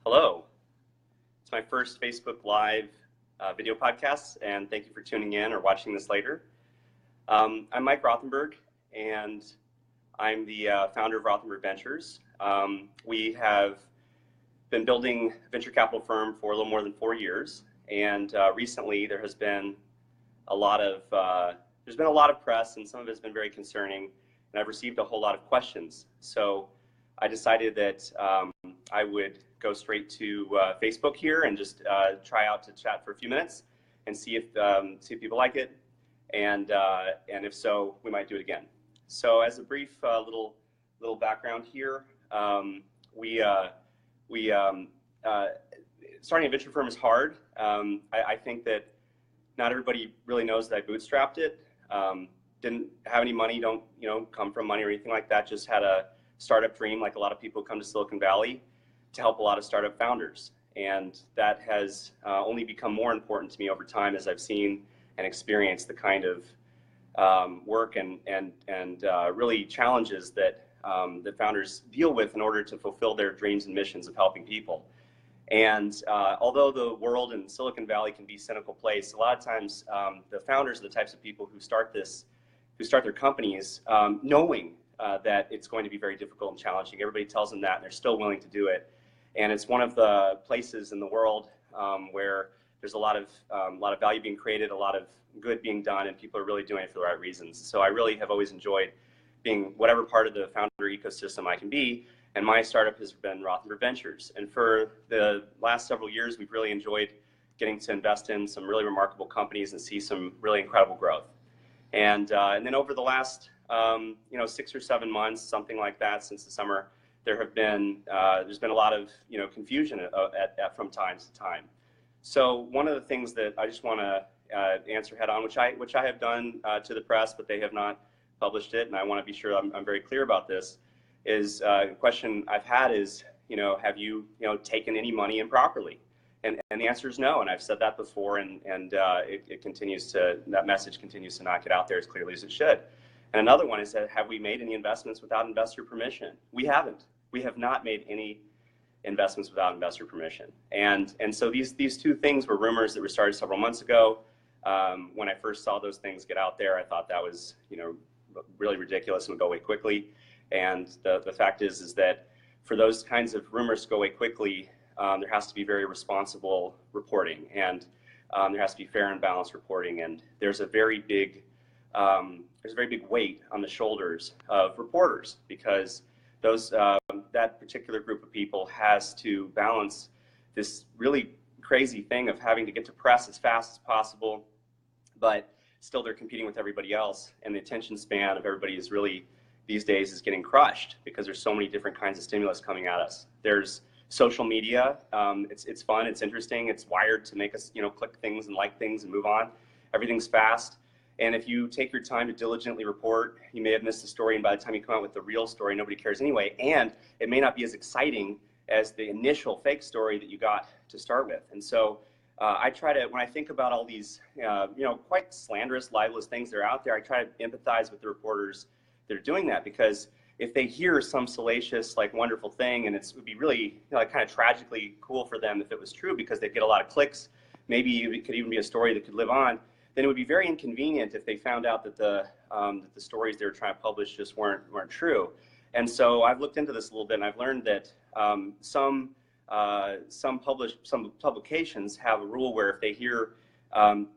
Hello. It's my first Facebook Live video podcast, and thank you for tuning in or watching this later. I'm Mike Rothenberg, and I'm the founder of Rothenberg Ventures. We have been building a venture capital firm for a little more than 4 years, and recently there has been a lot of press, and some of it's been very concerning, and I've received a whole lot of questions. So I decided that I would go straight to Facebook here and just try out to chat for a few minutes and see if people like it, and if so, we might do it again. So as a brief little background here, starting a venture firm is hard. I think that not everybody really knows that I bootstrapped it. Didn't have any money, don't come from money or anything like that. Just had a startup dream, like a lot of people come to Silicon Valley, to help a lot of startup founders. And that has only become more important to me over time as I've seen and experienced the kind of work and really challenges that founders deal with in order to fulfill their dreams and missions of helping people. And although the world in Silicon Valley can be a cynical place, a lot of times the founders are the types of people who start their companies knowing that it's going to be very difficult and challenging. Everybody tells them that, and they're still willing to do it. And it's one of the places in the world where there's a lot of value being created, a lot of good being done, and people are really doing it for the right reasons. So I really have always enjoyed being whatever part of the founder ecosystem I can be. And my startup has been Rothenberg Ventures. And for the last several years, we've really enjoyed getting to invest in some really remarkable companies and see some really incredible growth. And then over the last 6 or 7 months, something like that, since the summer, there's been a lot of confusion from time to time. So one of the things that I just want to answer head on, which I have done to the press, but they have not published it, and I want to be sure I'm very clear about this, is a question I've had is, have you taken any money improperly? And the answer is no, and I've said that before, and that message continues to not get out there as clearly as it should. And another one is that, have we made any investments without investor permission? We haven't. We have not made any investments without investor permission. And so these two things were rumors that were started several months ago. When I first saw those things get out there, I thought that was really ridiculous and would go away quickly. And the fact is that for those kinds of rumors to go away quickly, there has to be very responsible reporting, and there has to be fair and balanced reporting. And there's a very big weight on the shoulders of reporters, because that particular group of people has to balance this really crazy thing of having to get to press as fast as possible, but still they're competing with everybody else, and the attention span of everybody is really, these days, is getting crushed because there's so many different kinds of stimulus coming at us. There's social media. It's fun, it's interesting, it's wired to make us click things and like things and move on. Everything's fast. And if you take your time to diligently report, you may have missed a story, and by the time you come out with the real story, nobody cares anyway. And it may not be as exciting as the initial fake story that you got to start with. And so I try to, when I think about all these, quite slanderous, libelous things that are out there, I try to empathize with the reporters that are doing that, because if they hear some salacious, wonderful thing, and it would be really, kind of tragically cool for them if it was true, because they'd get a lot of clicks, maybe it could even be a story that could live on, then it would be very inconvenient if they found out that the stories they were trying to publish just weren't true. And so I've looked into this a little bit, and I've learned that some publications have a rule where if they hear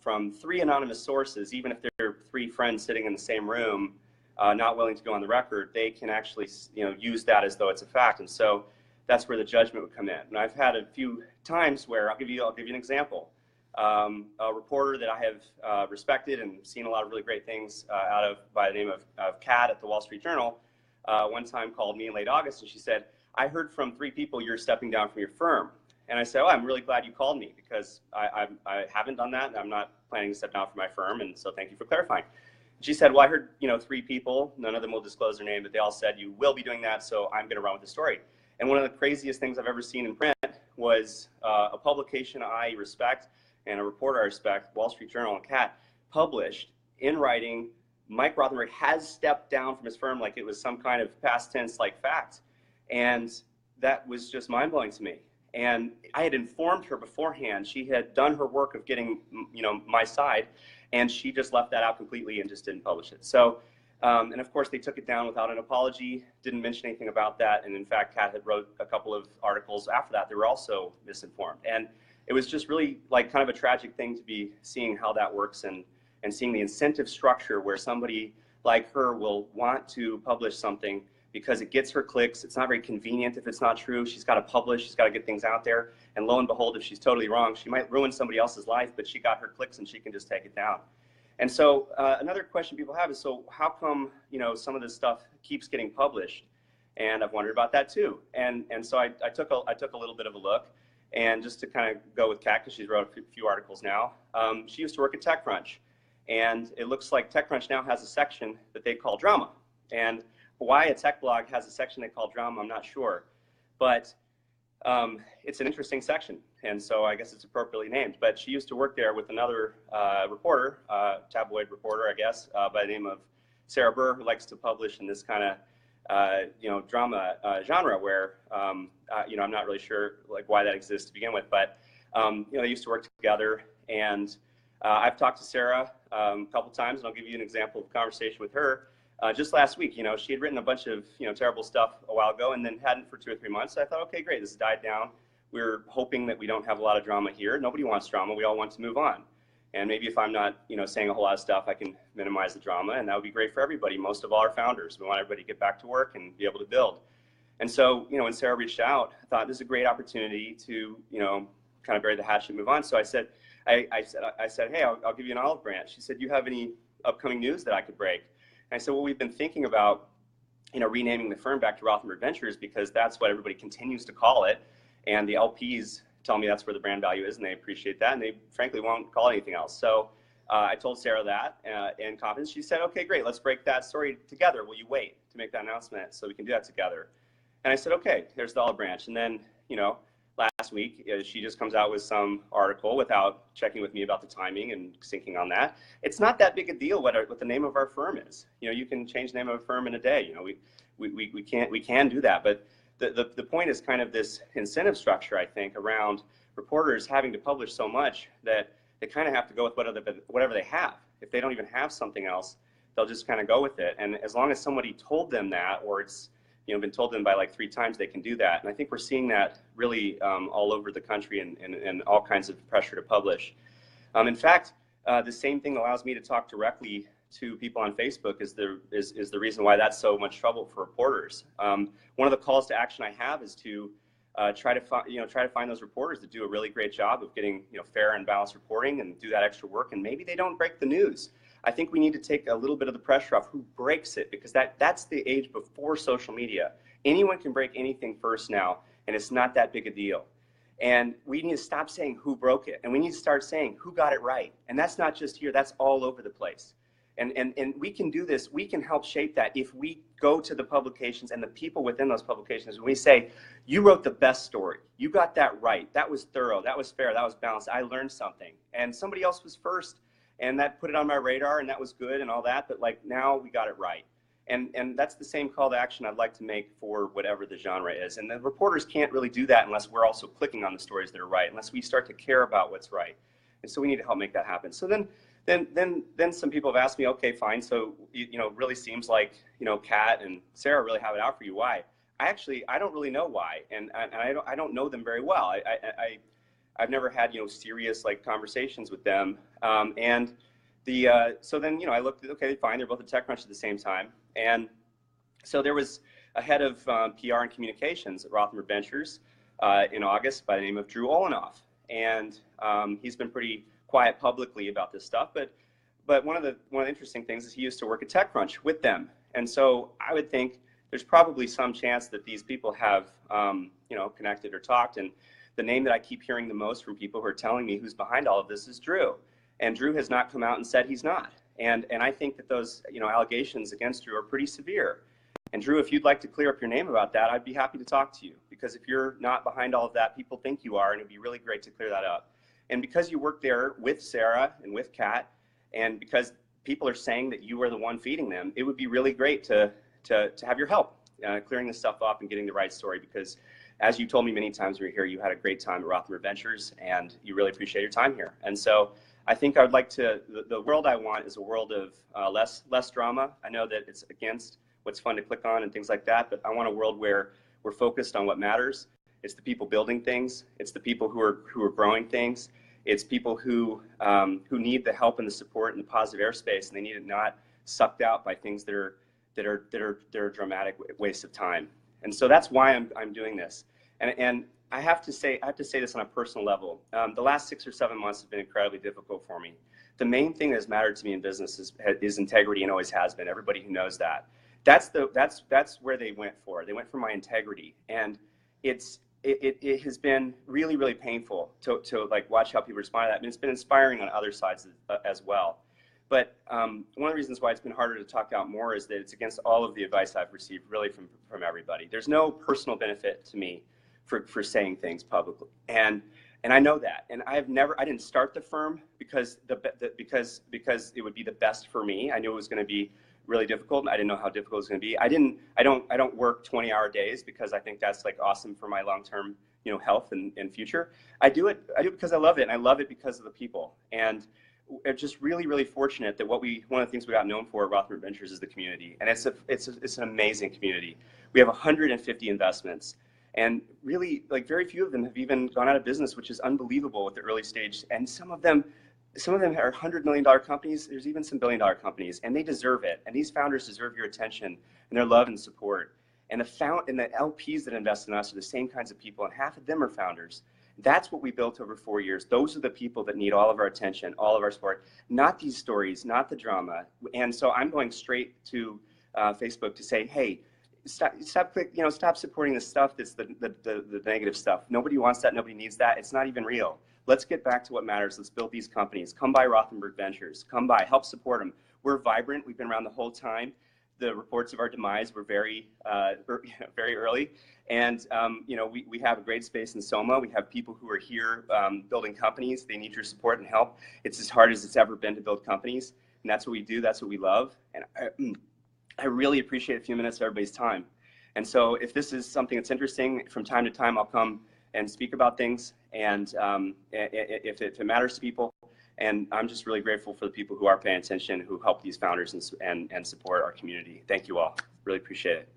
from 3 anonymous sources, even if they're 3 friends sitting in the same room, not willing to go on the record, they can actually use that as though it's a fact. And so that's where the judgment would come in. And I've had a few times where I'll give you an example. A reporter that I have respected and seen a lot of really great things out of, by the name of Kat at the Wall Street Journal, one time called me in late August, and she said, "I heard from 3 people you're stepping down from your firm." And I said, "Oh, I'm really glad you called me, because I haven't done that, and I'm not planning to step down from my firm, and so thank you for clarifying." She said, "Well, I heard 3 people, none of them will disclose their name, but they all said you will be doing that, so I'm going to run with the story." And one of the craziest things I've ever seen in print was a publication I respect and a reporter I respect, Wall Street Journal and Kat, published in writing, Mike Rothenberg has stepped down from his firm, like it was some kind of past tense fact. And that was just mind-blowing to me. And I had informed her beforehand. She had done her work of getting, my side, and she just left that out completely and just didn't publish it. So, and of course they took it down without an apology, didn't mention anything about that. And in fact, Kat had wrote a couple of articles after that. They were also misinformed. And it was just really like kind of a tragic thing to be seeing how that works and seeing the incentive structure where somebody like her will want to publish something because it gets her clicks. It's not very convenient if it's not true. She's got to publish, she's got to get things out there. And lo and behold, if she's totally wrong, she might ruin somebody else's life, but she got her clicks and she can just take it down. And so another question people have is, so how come, some of this stuff keeps getting published? And I've wondered about that too. And so I took a little bit of a look, and just to kind of go with Kat, because she's wrote a few articles now. She used to work at TechCrunch, and it looks like TechCrunch now has a section that they call drama. And why a tech blog has a section they call drama, I'm not sure, but it's an interesting section, and so I guess it's appropriately named. But she used to work there with another reporter, tabloid reporter, I guess, by the name of Sarah Burr, who likes to publish in this kind of drama genre, where I'm not really sure like why that exists to begin with, but they used to work together. And I've talked to Sarah a couple times, and I'll give you an example of a conversation with her. Just last week, she had written a bunch of, terrible stuff a while ago and then hadn't for 2 or 3 months. So I thought, okay, great, this has died down. We're hoping that we don't have a lot of drama here. Nobody wants drama. We all want to move on. And maybe if I'm not, saying a whole lot of stuff, I can minimize the drama, and that would be great for everybody. Most of all, our founders. We want everybody to get back to work and be able to build. And so, when Sarah reached out, I thought this is a great opportunity to, kind of bury the hatchet and move on. So I said, I said, hey, I'll give you an olive branch. She said, do you have any upcoming news that I could break? And I said, well, we've been thinking about, renaming the firm back to Rothenberg Ventures, because that's what everybody continues to call it. And the LPs tell me that's where the brand value is, and they appreciate that, and they frankly won't call it anything else. So I told Sarah that in confidence. She said, okay, great, let's break that story together. Will you wait to make that announcement so we can do that together? And I said, okay, there's the olive branch. And then, last week, she just comes out with some article without checking with me about the timing and syncing on that. It's not that big a deal what the name of our firm is. You can change the name of a firm in a day. We can do that. But the point is kind of this incentive structure, I think, around reporters having to publish so much that they kind of have to go with whatever they have. If they don't even have something else, they'll just kind of go with it. And as long as somebody told them that, or it's been told them by like 3 times, they can do that. And I think we're seeing that really all over the country, and all kinds of pressure to publish. In fact, the same thing allows me to talk directly to people on Facebook is the reason why that's so much trouble for reporters. One of the calls to action I have is to try to find those reporters that do a really great job of getting fair and balanced reporting and do that extra work, and maybe they don't break the news. I think we need to take a little bit of the pressure off who breaks it, because that's the age before social media. Anyone can break anything first now, and it's not that big a deal. And we need to stop saying who broke it, and we need to start saying who got it right. And that's not just here, that's all over the place. And we can do this, we can help shape that if we go to the publications and the people within those publications, and we say, you wrote the best story, you got that right, that was thorough, that was fair, that was balanced, I learned something. And somebody else was first, and that put it on my radar, and that was good and all that, but like now we got it right. And that's the same call to action I'd like to make for whatever the genre is. And the reporters can't really do that unless we're also clicking on the stories that are right, unless we start to care about what's right. And so we need to help make that happen. So then some people have asked me, okay, fine, so really seems like Kat and Sarah really have it out for you. Why? I don't really know why, and I don't know them very well. I've never had serious like conversations with them, so then I looked at, okay, fine, they're both at TechCrunch at the same time, and so there was a head of PR and communications at Rothenberg Ventures in August by the name of Drew Olenoff, and he's been pretty quiet publicly about this stuff, but one of the interesting things is he used to work at TechCrunch with them, and so I would think there's probably some chance that these people have connected or talked. And the name that I keep hearing the most from people who are telling me who's behind all of this is Drew, and Drew has not come out and said he's not, and I think that those allegations against Drew are pretty severe. And Drew, if you'd like to clear up your name about that, I'd be happy to talk to you, because if you're not behind all of that, people think you are, and it'd be really great to clear that up. And because you work there with Sarah and with Kat, and because people are saying that you are the one feeding them, it would be really great to have your help clearing this stuff up and getting the right story, because as you told me many times when you were here, you had a great time at Rothenberg Ventures, and you really appreciate your time here. And so I think I would like to, the world I want is a world of less drama. I know that it's against what's fun to click on and things like that, but I want a world where we're focused on what matters. It's the people building things. It's the people who are growing things. It's people who need the help and the support and the positive airspace, and they need it not sucked out by things that are dramatic waste of time. And so that's why I'm doing this. And I have to say this on a personal level. The last 6 or 7 months have been incredibly difficult for me. The main thing that has mattered to me in business is integrity, and always has been. Everybody who knows that. That's where they went for. They went for my integrity, and it has been really, really painful to like watch how people respond to that. And it's been inspiring on other sides as well. But one of the reasons why it's been harder to talk out more is that it's against all of the advice I've received, really from everybody. There's no personal benefit to me for saying things publicly, and I know that. And I didn't start the firm because it would be the best for me. I knew it was going to be really difficult, and I didn't know how difficult it was going to be. I don't work 20-hour days because I think that's like awesome for my long-term, health and future. I do it because I love it, and I love it because of the people. And it's just really, really fortunate that one of the things we got known for at Rothenberg Ventures is the community, and it's an amazing community. We have 150 investments, and really, like, very few of them have even gone out of business, which is unbelievable at the early stage. And some of them are $100 million companies. There's even some billion-dollar companies, and they deserve it. And these founders deserve your attention and their love and support. And the LPs that invest in us are the same kinds of people, and half of them are founders. That's what we built over 4 years. Those are the people that need all of our attention, all of our support, not these stories, not the drama. And so I'm going straight to Facebook to say, hey, stop supporting the stuff that's the negative stuff. Nobody wants that. Nobody needs that. It's not even real. Let's get back to what matters. Let's build these companies. Come by Rothenberg Ventures. Come by. Help support them. We're vibrant. We've been around the whole time. The reports of our demise were very early. And we have a great space in Soma. We have people who are here building companies. They need your support and help. It's as hard as it's ever been to build companies. And that's what we do. That's what we love. And I really appreciate a few minutes of everybody's time. And so if this is something that's interesting, from time to time, I'll come and speak about things, and if it matters to people. And I'm just really grateful for the people who are paying attention, who help these founders and support our community. Thank you all. Really appreciate it.